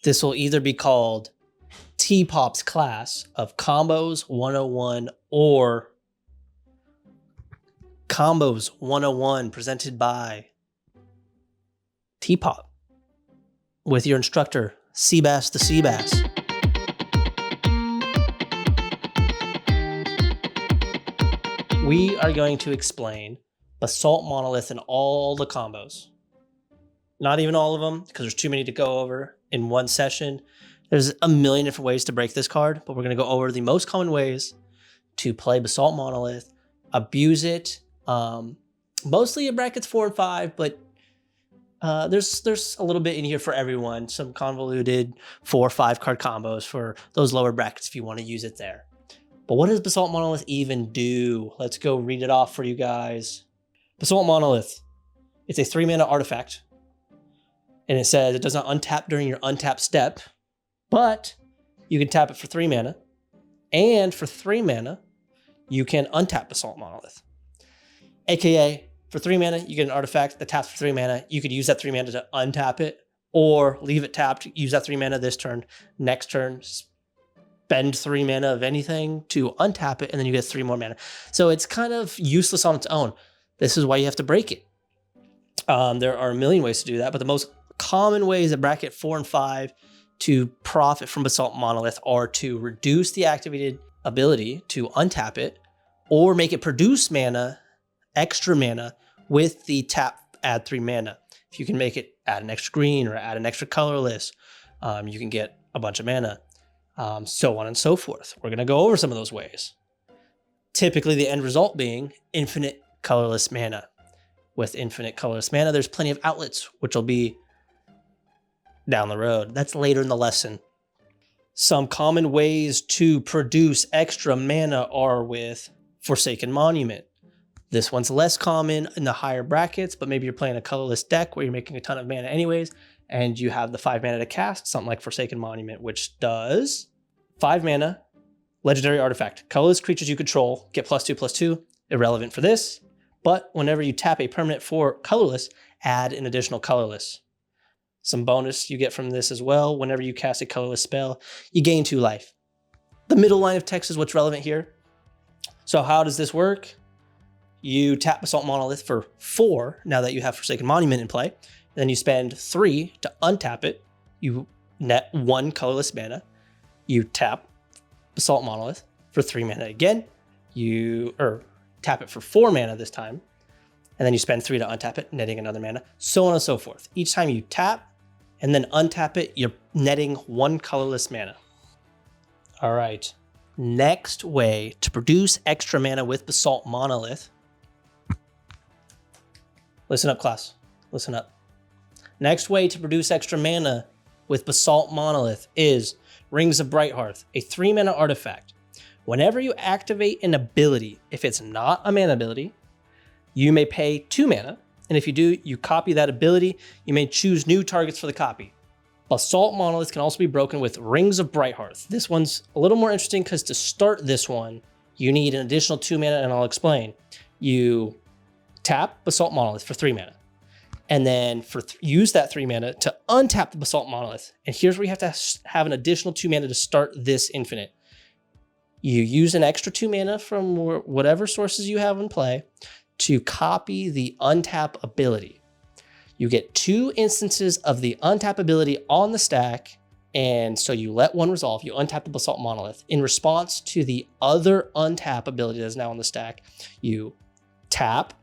This will either be called T-Pop's class of Combos 101 or Combos 101 presented by T-Pop with your instructor, Seabass the Seabass. We are going to explain Basalt Monolith and all the combos. Not even all of them, because there's too many to go over in one session. There's a million different ways to break this card, but we're going to go over the most common ways to play Basalt Monolith, abuse it. Mostly in brackets 4 and 5, but there's a little bit in here for everyone. Some convoluted 4 or 5 card combos for those lower brackets if you want to use it there. But what does Basalt Monolith even do? Let's go read it off for you guys. Basalt Monolith. It's a 3-mana artifact. And it says it does not untap during your untap step, but you can tap it for 3 mana. And for 3 mana, you can untap Basalt Monolith. AKA, for 3 mana, you get an artifact that taps for 3 mana. You could use that 3 mana to untap it, or leave it tapped, use that 3 mana this turn. Next turn, spend 3 mana of anything to untap it, and then you get 3 more mana. So it's kind of useless on its own. This is why you have to break it. There are a million ways to do that, but the most common ways at bracket 4 and 5 to profit from Basalt Monolith are to reduce the activated ability to untap it, or make it produce mana, extra mana, with the tap add 3 mana. If you can make it add an extra green or add an extra colorless, you can get a bunch of mana. So on and so forth. We're going to go over some of those ways. Typically, the end result being infinite colorless mana. With infinite colorless mana, there's plenty of outlets, which will be down the road. That's later in the lesson. Some common ways to produce extra mana are with Forsaken Monument. This one's less common in the higher brackets, but maybe you're playing a colorless deck where you're making a ton of mana anyways, and you have the 5 mana to cast, something like Forsaken Monument, which does 5 mana, legendary artifact. Colorless creatures you control get +2/+2, irrelevant for this, but whenever you tap a permanent for colorless, add an additional colorless. Some bonus you get from this as well. Whenever you cast a colorless spell, you gain 2 life. The middle line of text is what's relevant here. So how does this work? You tap Basalt Monolith for 4, now that you have Forsaken Monument in play. Then you spend 3 to untap it. You net 1 colorless mana. You tap Basalt Monolith for 3 mana again. You tap it for 4 mana this time. And then you spend 3 to untap it, netting another mana. So on and so forth. Each time you tap and then untap it, you're netting 1 colorless mana. All right. Next way to produce extra mana with Basalt Monolith. Listen up, class. Listen up. Next way to produce extra mana with Basalt Monolith is Rings of Brighthearth, a 3-mana artifact. Whenever you activate an ability, if it's not a mana ability, you may pay 2 mana, and if you do, you copy that ability. You may choose new targets for the copy. Basalt Monolith can also be broken with Rings of Brighthearth. This one's a little more interesting because to start this one, you need an additional 2 mana, and I'll explain. You tap Basalt Monolith for 3 mana, and then use that 3 mana to untap the Basalt Monolith. And here's where you have to have an additional 2 mana to start this infinite. You use an extra 2 mana from whatever sources you have in play to copy the untap ability. You get 2 instances of the untap ability on the stack, and so you let 1 resolve. You untap the Basalt Monolith. In response to the other untap ability that is now on the stack, you tap,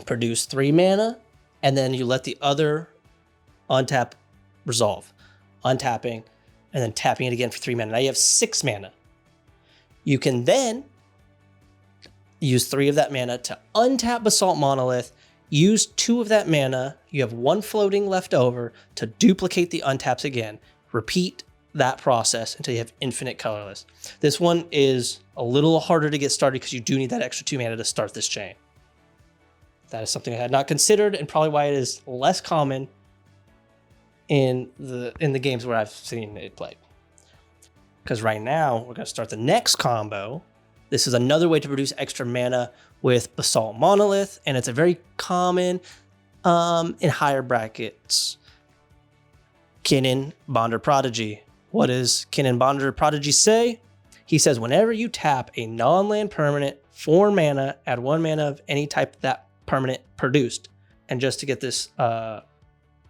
produce 3 mana, and then you let the other untap resolve. Untapping, and then tapping it again for 3 mana. Now you have 6 mana. You can then use 3 of that mana to untap Basalt Monolith, use 2 of that mana, you have 1 floating left over to duplicate the untaps again. Repeat that process until you have infinite colorless. This one is a little harder to get started because you do need that extra 2 mana to start this chain. That is something I had not considered, and probably why it is less common in the games where I've seen it played. Because right now, we're going to start the next combo. This is another way to produce extra mana with Basalt Monolith, and it's a very common in higher brackets Kinnan Bonder Prodigy. What does Kinnan Bonder Prodigy say? He says, whenever you tap a non-land permanent 4 mana, add 1 mana of any type that permanent produced. And just to get this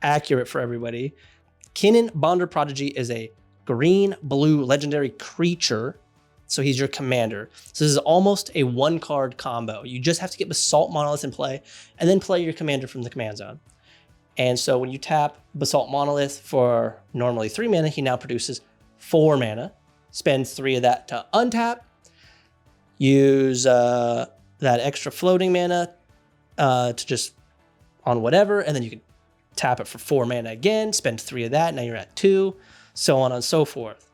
accurate for everybody, Kinnan Bonder Prodigy is a green-blue legendary creature. So he's your commander. So this is almost a 1-card combo. You just have to get Basalt Monolith in play and then play your commander from the command zone. And so when you tap Basalt Monolith for normally 3 mana, he now produces 4 mana. Spend 3 of that to untap. Use that extra floating mana to just on whatever. And then you can tap it for 4 mana again. Spend 3 of that. Now you're at 2. So on and so forth.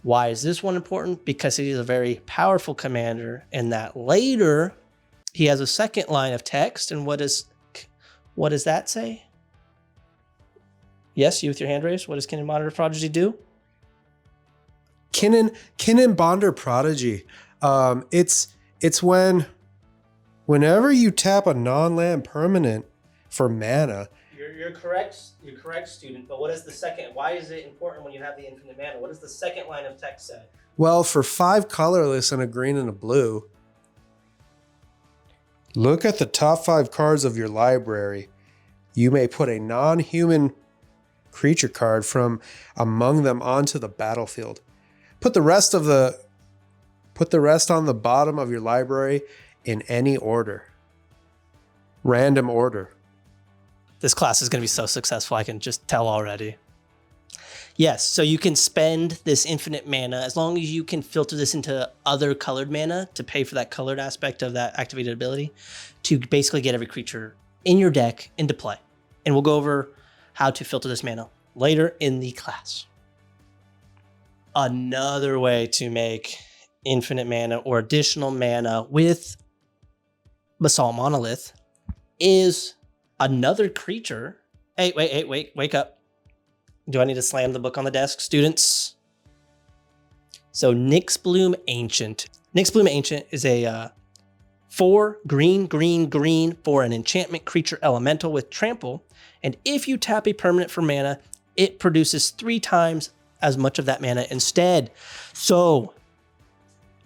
Why is this one important? Because he's a very powerful commander. And that later, he has a second line of text. And what does that say? Yes, you with your hand raised. What does Kinnan Bonder Prodigy do? Kinnan Bonder Prodigy. It's whenever you tap a non-land permanent for mana. You're correct. You're correct, student. But what is the second? Why is it important when you have the infinite mana? What does the second line of text say? Well, for 5 colorless and a green and a blue, look at the top 5 cards of your library. You may put a non-human creature card from among them onto the battlefield. Put the rest on the bottom of your library in any order. Random order. This class is going to be so successful, I can just tell already. Yes, so you can spend this infinite mana as long as you can filter this into other colored mana to pay for that colored aspect of that activated ability to basically get every creature in your deck into play. And we'll go over how to filter this mana later in the class. Another way to make infinite mana or additional mana with Basalt Monolith is another creature. Hey, wake up. Do I need to slam the book on the desk, students? So Nyxbloom Ancient. Nyxbloom Ancient is a 4 green for an enchantment creature elemental with trample. And if you tap a permanent for mana, it produces 3 times as much of that mana instead. So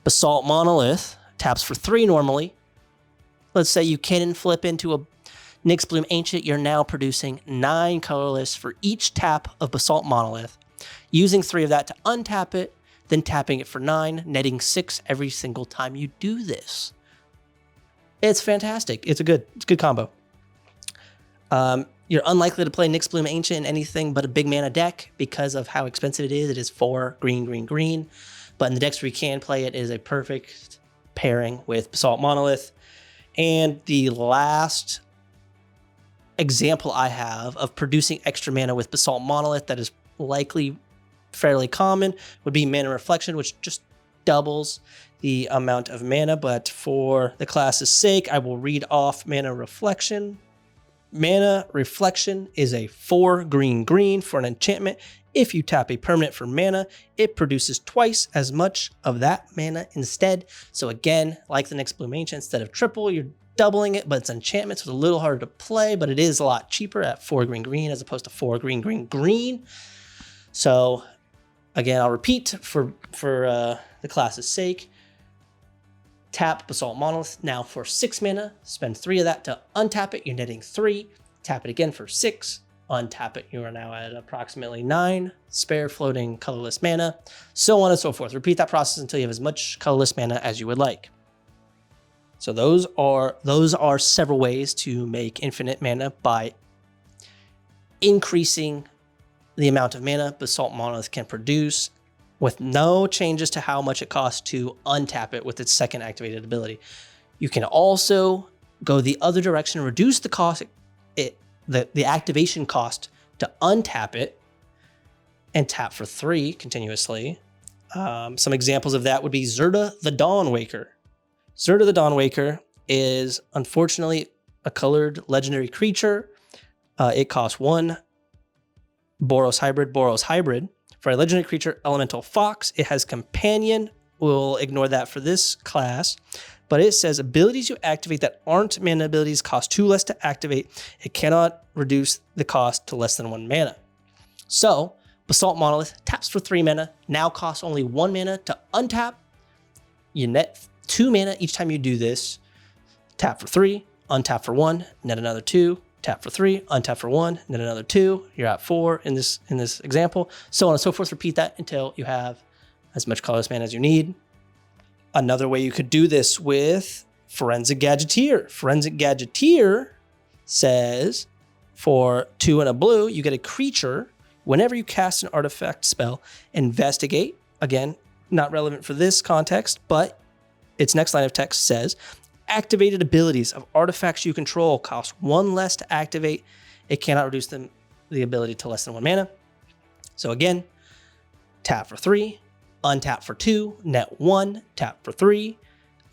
Basalt Monolith taps for 3 normally. Let's say you can flip into a Nyxbloom Ancient. You're now producing 9 colorless for each tap of Basalt Monolith. Using 3 of that to untap it, then tapping it for 9, netting 6 every single time you do this. It's fantastic. It's a good combo. You're unlikely to play Nyxbloom Ancient in anything but a big mana deck because of how expensive it is. It is 4 green. But in the decks where you can play it, is a perfect pairing with Basalt Monolith. And the last example I have of producing extra mana with Basalt Monolith that is likely fairly common would be Mana Reflection, which just doubles the amount of mana. But for the class's sake, I will read off Mana Reflection. Mana Reflection is a 4 green for an enchantment. If you tap a permanent for mana, it produces twice as much of that mana instead. So again, like the Nyxbloom Ancient, instead of triple, you're doubling it, but it's enchantment, so it's a little harder to play, but it is a lot cheaper at 4 green as opposed to 4 green. So again, I'll repeat for the class's sake. Tap Basalt Monolith now for 6 mana. Spend 3 of that to untap it. You're netting 3. Tap it again for 6. Untap it. You are now at approximately 9 spare floating colorless mana. So on and so forth. Repeat that process until you have as much colorless mana as you would like. So those are several ways to make infinite mana by increasing the amount of mana Basalt Monolith can produce with no changes to how much it costs to untap it with its second activated ability. You can also go the other direction and reduce the cost, the activation cost to untap it and tap for 3 continuously. Some examples of that would be Zirda the Dawnwaker. Zirda the Dawnwaker is unfortunately a colored legendary creature. It costs 1 Boros Hybrid. For a legendary creature, Elemental Fox, it has Companion. We'll ignore that for this class. But it says abilities you activate that aren't mana abilities cost 2 less to activate. It cannot reduce the cost to less than 1 mana. So Basalt Monolith taps for 3 mana, now costs only 1 mana to untap. You net 2 mana each time you do this. Tap for 3, untap for 1, net another 2, tap for 3, untap for 1, net another 2. You're at 4 in this example. So on and so forth. Repeat that until you have as much colorless mana as you need. Another way you could do this with Forensic Gadgeteer. Forensic Gadgeteer says for 2 and a blue, you get a creature. Whenever you cast an artifact spell, investigate. Again, not relevant for this context, but its next line of text says, activated abilities of artifacts you control cost 1 less to activate. It cannot reduce the ability to less than 1 mana. So again, tap for 3, untap for 2, net 1, tap for 3,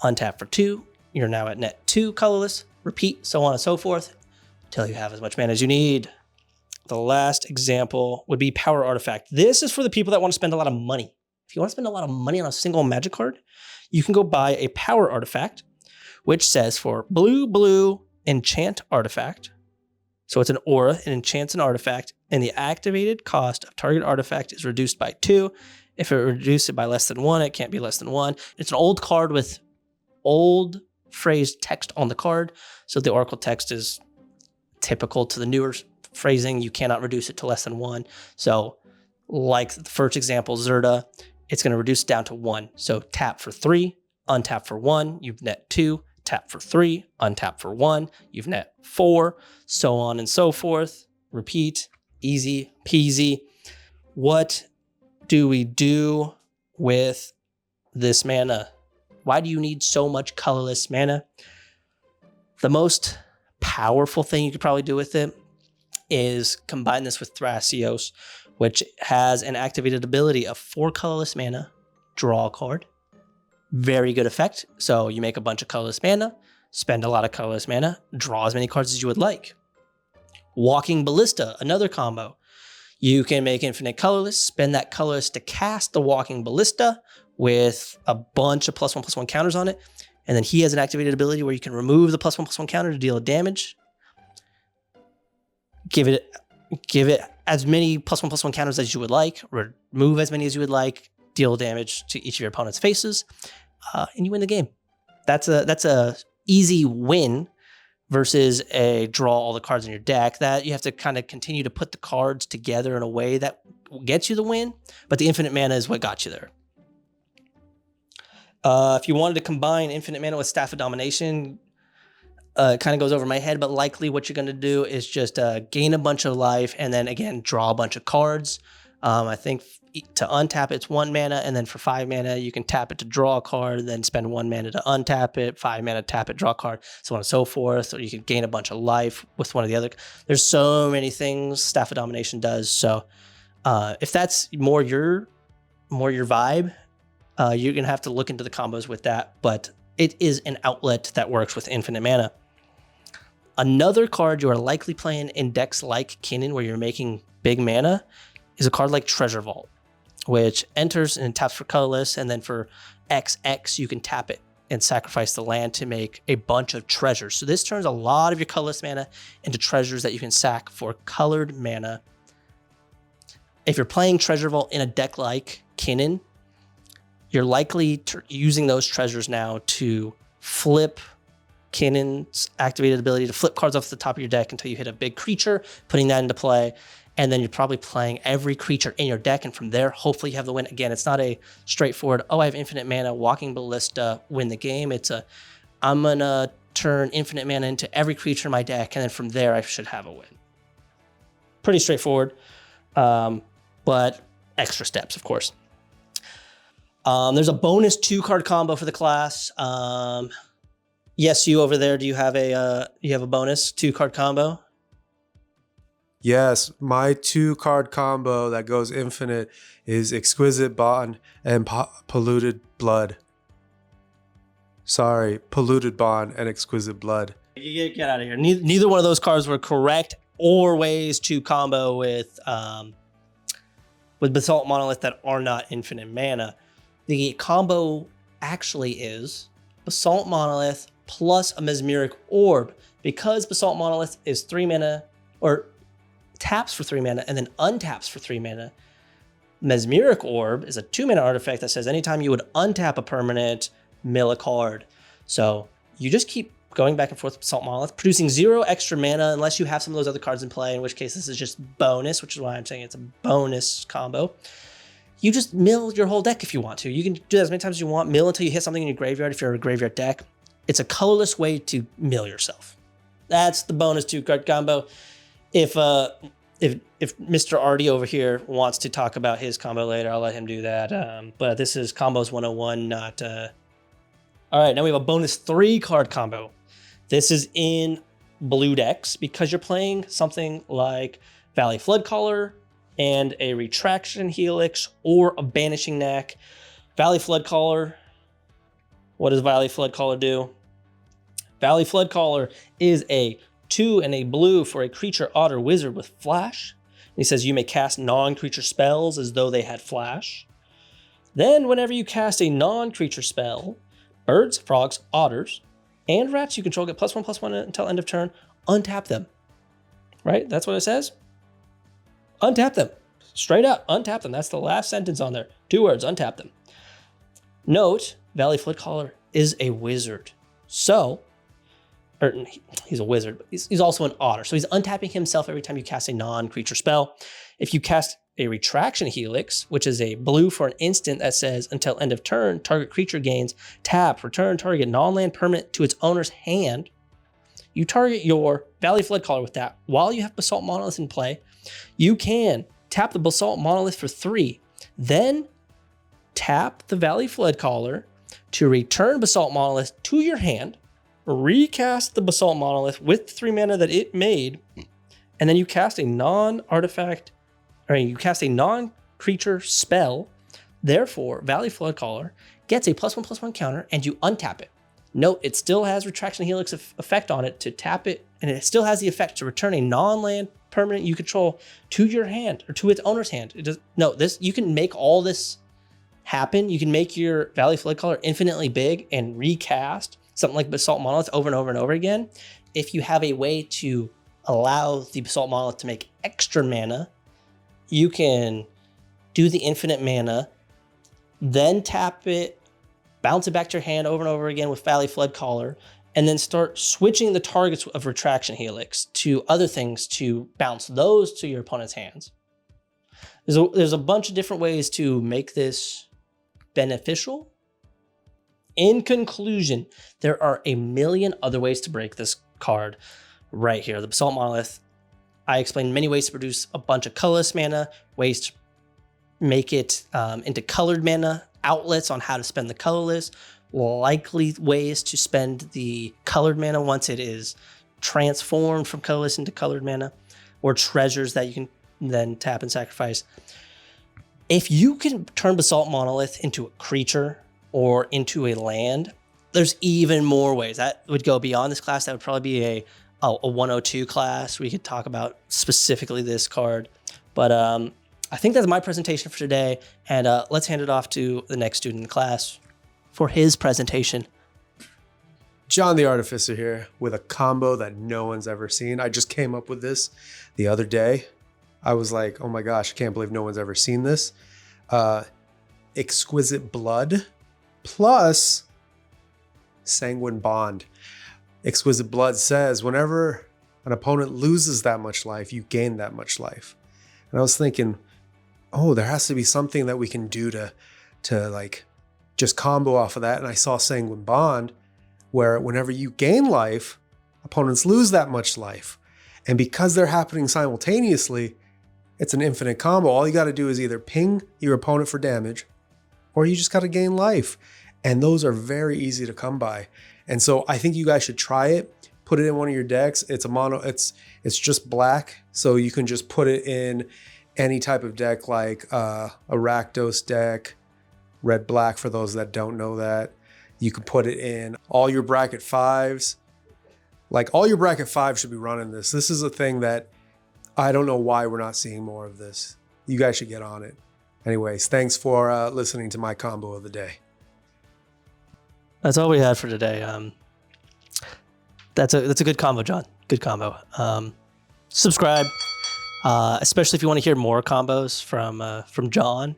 untap for 2. You're now at net 2 colorless. Repeat, so on and so forth, until you have as much mana as you need. The last example would be Power Artifact. This is for the people that want to spend a lot of money. If you want to spend a lot of money on a single magic card, you can go buy a Power Artifact, which says for blue, enchant artifact. So it's an aura, it enchants an artifact, and the activated cost of target artifact is reduced by 2. If it reduces it by less than 1, it can't be less than 1. It's an old card with old phrased text on the card. So the Oracle text is typical to the newer phrasing. You cannot reduce it to less than 1. So like the first example, Zerda, it's going to reduce it down to 1. So tap for 3, untap for 1, you've net 2, tap for 3, untap for 1, you've net 4, so on and so forth. Repeat, easy peasy. What do we do with this mana? Why do you need so much colorless mana? The most powerful thing you could probably do with it is combine this with Thrasios, which has an activated ability of 4 colorless mana, draw a card. Very good effect. So you make a bunch of colorless mana, spend a lot of colorless mana, draw as many cards as you would like. Walking Ballista, another combo. You can make infinite colorless, spend that colorless to cast the Walking Ballista with a bunch of +1/+1 counters on it. And then he has an activated ability where you can remove the +1/+1 counter to deal damage. Give it as many +1/+1 counters as you would like, remove as many as you would like, deal damage to each of your opponent's faces, and you win the game. That's a easy win versus a draw all the cards in your deck that you have to kind of continue to put the cards together in a way that gets you the win, but the infinite mana is what got you there. If you wanted to combine infinite mana with Staff of Domination, it kind of goes over my head, but likely what you're going to do is just gain a bunch of life and then again draw a bunch of cards. I think to untap it's 1 mana, and then for 5 mana you can tap it to draw a card, then spend 1 mana to untap it, 5 mana tap it, draw a card, so on and so forth. Or you can gain a bunch of life with one of the other. There's so many things Staff of Domination does. So if that's more your vibe, you're gonna have to look into the combos with that. But it is an outlet that works with infinite mana. Another card you are likely playing in decks like Kinnan, where you're making big mana, is a card like Treasure Vault, which enters and taps for colorless, and then for XX, you can tap it and sacrifice the land to make a bunch of treasures. So this turns a lot of your colorless mana into treasures that you can sack for colored mana. If you're playing Treasure Vault in a deck like Kinnan, you're likely using those treasures now to flip Kinnan's activated ability to flip cards off the top of your deck until you hit a big creature, putting that into play. And then you're probably playing every creature in your deck, and from there, hopefully you have the win. Again, it's not a straightforward, oh, I have infinite mana, Walking Ballista, win the game. It's a, I'm going to turn infinite mana into every creature in my deck, and then from there, I should have a win. Pretty straightforward, but extra steps, of course. There's a bonus 2-card combo for the class. Yes, you over there, do you have a bonus 2-card combo? Yes, my 2-card combo that goes infinite is Exquisite Bond and Polluted Blood. Sorry, Polluted Bond and Exquisite Blood. You get out of here. Neither one of those cards were correct or ways to combo with Basalt Monolith that are not infinite mana. The combo actually is Basalt Monolith plus a Mesmeric Orb. Because Basalt Monolith is 3 mana, or taps for 3 mana and then untaps for 3 mana, Mesmeric Orb is a 2-mana artifact that says anytime you would untap a permanent, mill a card. So you just keep going back and forth with Basalt Monolith, producing 0 extra mana unless you have some of those other cards in play, in which case this is just bonus, which is why I'm saying it's a bonus combo. You just mill your whole deck if you want to. You can do that as many times as you want. Mill until you hit something in your graveyard if you're a graveyard deck. It's a colorless way to mill yourself. That's the bonus 2-card combo. If Mr. Artie over here wants to talk about his combo later, I'll let him do that. But this is Combos 101, not... All right, now we have a bonus 3-card combo. This is in blue decks because you're playing something like Valley Floodcaller and a Retraction Helix or a Banishing Knack. Valley Floodcaller. What does Valley Floodcaller do? Valley Floodcaller is a 2 and a blue for a creature, otter, wizard with flash. He says you may cast non-creature spells as though they had flash. Then whenever you cast a non-creature spell, birds, frogs, otters, and rats you control get +1/+1 until end of turn. Untap them. Right? That's what it says. Untap them. Straight up, untap them. That's the last sentence on there. 2 words, untap them. Note, Valley Floodcaller is a wizard. So, he's a wizard, but he's also an otter. So he's untapping himself every time you cast a non-creature spell. If you cast a Retraction Helix, which is a blue for an instant that says until end of turn, target creature gains tap, return target non-land permanent to its owner's hand. You target your Valley Floodcaller with that. While you have Basalt Monolith in play, you can tap the Basalt Monolith for 3, then tap the Valley Floodcaller to return Basalt Monolith to your hand, recast the Basalt Monolith with the 3 mana that it made, and then you cast a non-artifact, or you cast a non-creature spell. Therefore, Valley Floodcaller gets a +1/+1 counter, and you untap it. Note, it still has Retraction Helix effect on it to tap it, and it still has the effect to return a non-land permanent you control to your hand, or to its owner's hand. It does, no, this, you can make all this happen. You can make your Valley Floodcaller infinitely big and recast something like Basalt Monolith over and over and over again. If you have a way to allow the Basalt Monolith to make extra mana, you can do the infinite mana, then tap it, bounce it back to your hand over and over again with Valley Floodcaller, and then start switching the targets of Retraction Helix to other things to bounce those to your opponent's hands. There's a bunch of different ways to make this beneficial. In conclusion, there are a million other ways to break this card right here. The Basalt Monolith, I explained many ways to produce a bunch of colorless mana, ways to make it into colored mana, outlets on how to spend the colorless, likely ways to spend the colored mana once it is transformed from colorless into colored mana, or treasures that you can then tap and sacrifice. If you can turn Basalt Monolith into a creature or into a land, there's even more ways. That would go beyond this class. That would probably be a 102 class. We could talk about specifically this card. But I think that's my presentation for today. And let's hand it off to the next student in the class for his presentation. John the Artificer here with a combo that no one's ever seen. I just came up with this the other day. I was like, oh my gosh, I can't believe no one's ever seen this. Exquisite Blood plus Sanguine Bond. Exquisite Blood says whenever an opponent loses that much life, you gain that much life. And I was thinking, oh, there has to be something that we can do to like just combo off of that. And I saw Sanguine Bond, where whenever you gain life, opponents lose that much life. And because they're happening simultaneously, it's an infinite combo. All you got to do is either ping your opponent for damage, or you just got to gain life. And those are very easy to come by. And so I think you guys should try it. Put it in one of your decks. It's a mono. It's just black, so you can just put it in any type of deck, like a Rakdos deck, red black for those that don't know that. You can put it in all your bracket 5s. Like all your bracket 5 should be running this. This is a thing that I don't know why we're not seeing more of this. You guys should get on it. Anyways, thanks for listening to my combo of the day. That's all we had for today. That's a good combo, John. Good combo. Subscribe, especially if you want to hear more combos from John.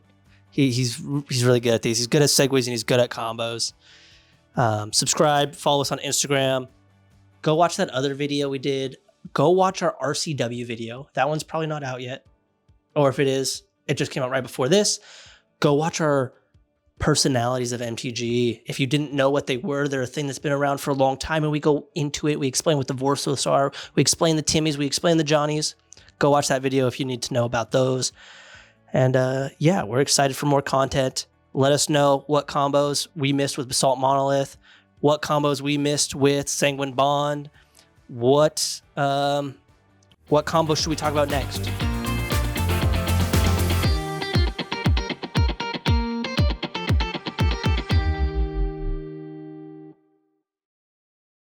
He's really good at these. He's good at segues and he's good at combos. Subscribe, follow us on Instagram. Go watch that other video we did. Go watch our RCW video. That one's probably not out yet. Or if it is, it just came out right before this. Go watch our personalities of MTG. If you didn't know what they were, they're a thing that's been around for a long time, and we go into it. We explain what the Vorsos are. We explain the Timmies. We explain the Johnnies. Go watch that video if you need to know about those. And yeah, we're excited for more content. Let us know what combos we missed with Basalt Monolith, what combos we missed with Sanguine Bond, what combos should we talk about next?